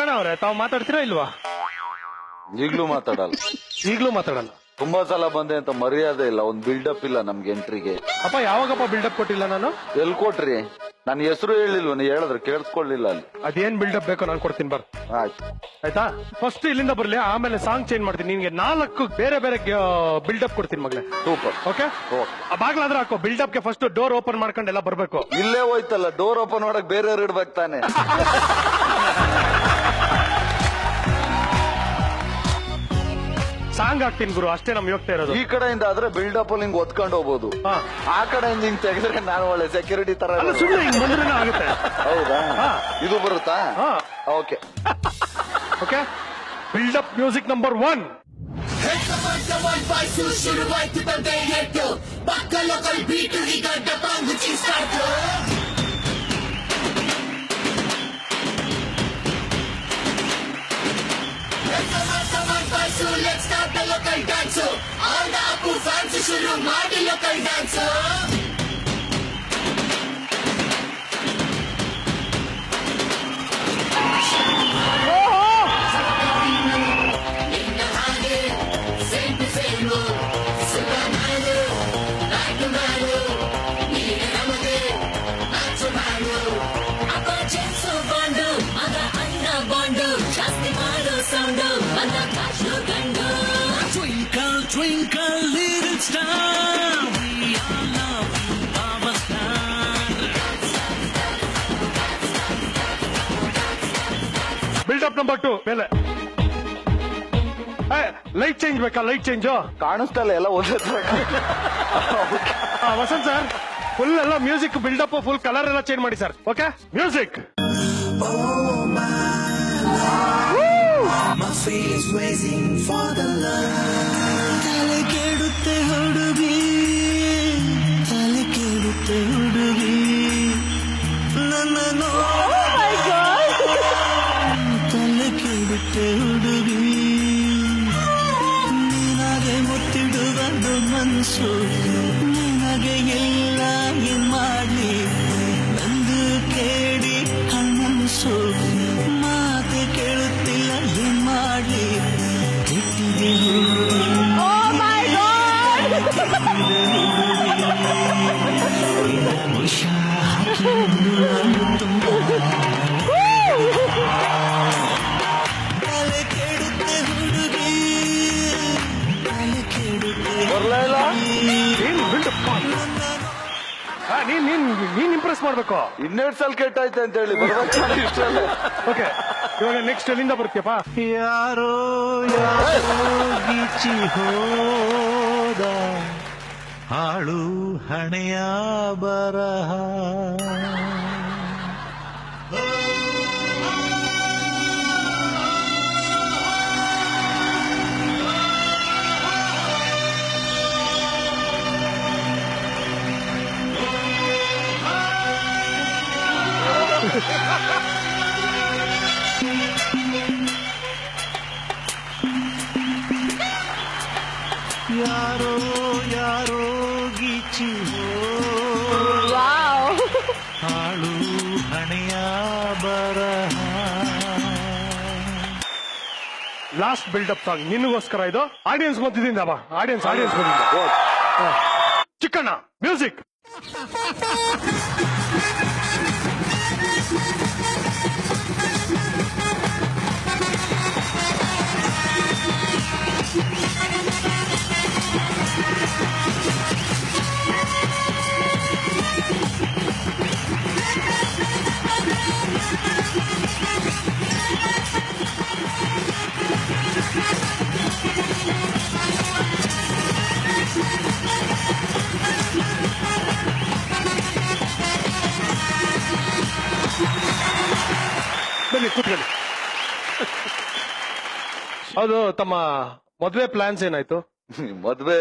ಚಿಕ್ಕಣ್ಣ ಅವ್ರೆ, ತಾವ್ ಮಾತಾಡ್ತೀರಾ ಇಲ್ವಾ? ಈಗ್ಲೂ ಮಾತಾಡಲ್ಲ. ಈಗ್ಲೂ ಮಾತಾಡಲ್ಲ. ತುಂಬಾ ಸಲ ಬಂದೆ ಅಂತ ಮರ್ಯಾದೆ ಇಲ್ಲ, ಒಂದ್ ಬಿಲ್ಡಪ್ ಇಲ್ಲ ನಮ್ಗೆ ಎಂಟ್ರಿಗೆ. ಅಪ್ಪ ಯಾವಾಗಪ್ಪ ಬಿಲ್ಡಪ್ ಕೊಟ್ಟಿಲ್ಲ ನಾನು? ಎಲ್ ಕೊಟ್ರಿ? ನನ್ ಹೆಸರು ಹೇಳಿಲ್ವ, ನೀ ಹೇಳಿದ್ರೆ ಕೇಳಿಸ್ಕೊಳ್ಳಿಲ್ಲ ಅಲ್ಲಿ. ಅದೇನ್ ಬಿಲ್ಡಪ್ ಬೇಕೋ ನಾನು ಕೊಡ್ತೀನಿ ಬರ್. ಆಯ್ತು ಆಯ್ತಾ? ಫಸ್ಟ್ ಇಲ್ಲಿಂದ ಬರ್ಲಿ, ಆಮೇಲೆ ಸಾಂಗ್ ಚೇಂಜ್ ಮಾಡ್ತೀನಿ. ನಿನ್ಗೆ 4 ಬೇರೆ ಬೇರೆ ಬಿಲ್ಡಪ್ ಕೊಡ್ತೀನಿ ಮಗ್ಲೆ. ಸೂಪರ್. ಓಕೆ, ಆ ಬಾಗ್ಲಾದ್ರೆ ಹಾಕೋ. ಬಿಲ್ಡಪ್ ಗೆ ಫಸ್ಟ್ ಡೋರ್ ಓಪನ್ ಮಾಡ್ಕೊಂಡು ಎಲ್ಲ ಬರ್ಬೇಕು. ಇಲ್ಲೇ ಹೋಯ್ತಲ್ಲ, ಡೋರ್ ಓಪನ್ ಮಾಡಕ್ ಬೇರೆಯವ್ರು ಇಡ್ಬೇಕು ತಾನೆ. ಸಾಂಗ್ ಹಾಕ್ತೀನಿ ಗುರು, ಅಷ್ಟೇ ನಮ್ ಯೋಗ್ತಾ ಇರೋದು. ಈ ಕಡೆಯಿಂದ ಆದ್ರೆ ಬಿಲ್ಡಪ್ ಅಲ್ಲಿ ಹಿಂಗ್ ಒತ್ಕೊಂಡು ಹೋಗ್ಬೋದು, ಹಾ. ಆ ಕಡೆಯಿಂದ ಹಿಂಗ್ ತೆಗೆದ್ರೆ ನಾನು ಒಳ್ಳೆ ಸೆಕ್ಯೂರಿಟಿ ತರ. ಅಲ್ಲ, ಸುಮ್ಮನೆ ಹಿಂಗ್ ಬಂದ್ರೆ ಆಗುತ್ತೆ. ಹೌದಾ? ಹಾ. ಇದು ಬರುತ್ತಾ? ಹಾ. Okay okay, buildup music number 1. ಶುರುವಾಯ್ತು ಬಂದೆ ಹೆಟ್ಟು ಪಕ್ಕ ಲೋಕಲ್ ಬೀಟು ಈಗ ಡಪಾಂಗುಚಿ start. Let's start the local dance. All the Apu fans ಶುರು ಮಾಡಿ local dance. Twinkle, twinkle, little star, we all love you, our star. Buildup number 2 ಮೇಲೆ. Light change ಬೇಕಾ? ಲೈಟ್ ಚೇಂಜ್ ಕಾಣಿಸ್ತಲ್ಲ, ಎಲ್ಲ ಒಂದೇ ತರ. ವಸಂತ್ ಸರ್, ಫುಲ್ ಎಲ್ಲ ಮ್ಯೂಸಿಕ್ ಬಿಲ್ಡಪ್, ಫುಲ್ ಕಲರ್ ಎಲ್ಲ ಚೇಂಜ್ ಮಾಡಿ sir. Okay, music. My feet waiting for the love. ತಲೆ ಕೆಡುತ್ತೆ ಹುಡುಗಿ, ತಲೆ ಕೆಡುತ್ತೆ ಹುಡುಗಿ, ನನ್ನ ತಲೆ ಕೆಡುತ್ತೆ ಹುಡುಗಿ. ನಿನಗೆ ಮುತ್ತಿಡುವುದು ಮನಸ್ಸು, ನಿನಗೆ ಎಲ್ಲ ಏನ್ ಮಾಡ್ಲಿ, ನಂದು ಕೇಳಿ ಕಣ್ಣನ್ಸು, ಮಾತೆ ಕೇಳುತ್ತಿಲ್ಲ ಏನ್ ಮಾಡ್ಲಿ, ಕೆಟ್ಟಿದೆ ತಲೆ ಕೆಡುತ್ತೆ ಹುಡುಗಿ, ತಲೆ ಕೆಡುತ್ತೆ. ಬರ್ಲಾ ಇಲ್ಲ? ಏನ್ ಬಿಲ್ಡಪ್? ನೀನ್ ಇಂಪ್ರೆಸ್ ಮಾಡ್ಬೇಕು. 12 ಸಲ ಕೆಟ್ಟಾಯ್ತು ಅಂತ ಹೇಳಿ ಬರ್ಬೇಕು ಇಷ್ಟಲ್ಲ. ಓಕೆ, ಇವಾಗ ನೆಕ್ಸ್ಟ್ ಎಲ್ಲಿಂದ ಬರ್ತೀಯಪ್ಪ? ಯಾರೋ ಯಾರೋ ಗೀಚಿ ಹೋದ, ಹಾಳು ಹಣೆಯ ಬರಹ. ಯಾರೋ ಯಾರೋ ಗೀಚಿ ಹೋದ, ಹಾಳು ಹಣೆಯ ಬರಹ. ಲಾಸ್ಟ್ ಬಿಲ್ಡಪ್ ಸಾಂಗ್ ನಿನಗೋಸ್ಕರ ಇದು. ಆಡಿಯನ್ಸ್ ಬಂದಿದ್ದಿಂದ ಬಾ, ಆಡಿಯನ್ಸ್ ಬಂದಿದ್ದ. ಚಿಕ್ಕಣ್ಣ, ಮ್ಯೂಸಿಕ್. ಬನ್ನಿ ಕೂತ್ಕೊಳ್ಳಿ. ಹೌದು, ತಮ್ಮ ಮದ್ವೆ ಪ್ಲಾನ್ಸ್ ಏನಾಯ್ತು? ಮದ್ವೆ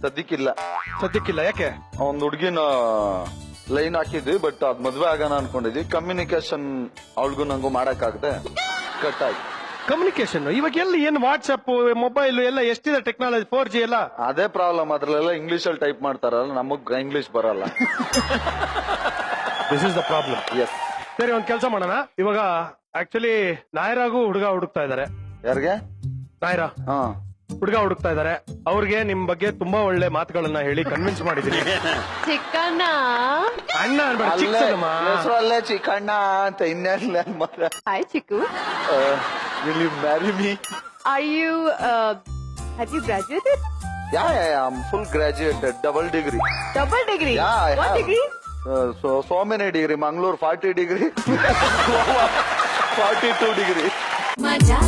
ಸದ್ಯಕ್ಕಿಲ್ಲ. ಸದ್ಯಕ್ಕಿಲ್ಲ, ಯಾಕೆ? ಒಂದ್ ಹುಡ್ಗಿನ ಲೈನ್ ಹಾಕಿದ್ವಿ, ಬಟ್ ಅದ್ ಮದ್ವೆ ಆಗೋಣ ಅನ್ಕೊಂಡಿದ್ವಿ. ಕಮ್ಯುನಿಕೇಶನ್ ಅವಳಿಗೂ ನಂಗೂ ಮಾಡಕ್ಕಾಗದೆ ಕಟ್ ಆಯ್ತು. ಕಮ್ಯುನಿಕೇಶನ್ ಇವಾಗ ಎಲ್ಲಿ ಏನು ವಾಟ್ಸ್ಆಪ್, ಮೊಬೈಲ್ ಎಲ್ಲ ಎಷ್ಟಿದೆ ಟೆಕ್ನಾಲಜಿ, 4G ಎಲ್ಲ. ಅದೇ ಪ್ರಾಬ್ಲಮ್, ಅದ್ರಲ್ಲೆಲ್ಲ ಇಂಗ್ಲಿಷ್ ಅಲ್ಲಿ ಟೈಪ್ ಮಾಡ್ತಾರಲ್ಲ, ನಮಗ್ ಇಂಗ್ಲಿಷ್ ಬರಲ್ಲ. This is the problem. Yes. ಸರಿ, ಒಂದ್ ಕೆಲಸ ಮಾಡೋಣ. ಇವಾಗ ಆಕ್ಚುಲಿ ನಾಯರಾಗೂ ಹುಡುಗ ಹುಡುಕ್ತಾ ಇದಾರೆ. ಯಾರಿಗೆ? ನಾಯರಾ ಹಾ ಹುಡುಗ ಹುಡುಕ್ತಾ ಇದಾರೆ. ಅವ್ರಿಗೆ ನಿಮ್ ಬಗ್ಗೆ ತುಂಬಾ ಒಳ್ಳೆ ಮಾತುಗಳನ್ನ ಹೇಳಿ ಕನ್ವಿನ್ಸ್ ಮಾಡಿದೀನಿ. ಚಿಕ್ಕಣ್ಣ ಅಣ್ಣ ಅನ್ಬೇಡ, ಅಲ್ಲೇ ಚಿಕ್ಕಮ್ಮ. ಹೆಸರಲ್ಲೇ ಚಿಕ್ಕಣ್ಣ ಅಂತ ಇನ್ನೇನಿಲ್ಲ ಮಾತ್ರ. Hi Chikku. Will you marry me? Are you have you graduated? Yeah, I'm full graduated, double degree. Double degree? Yeah, I What have. degree? So many degree. Mangalore 40 degree. Goa 42 degree. मजा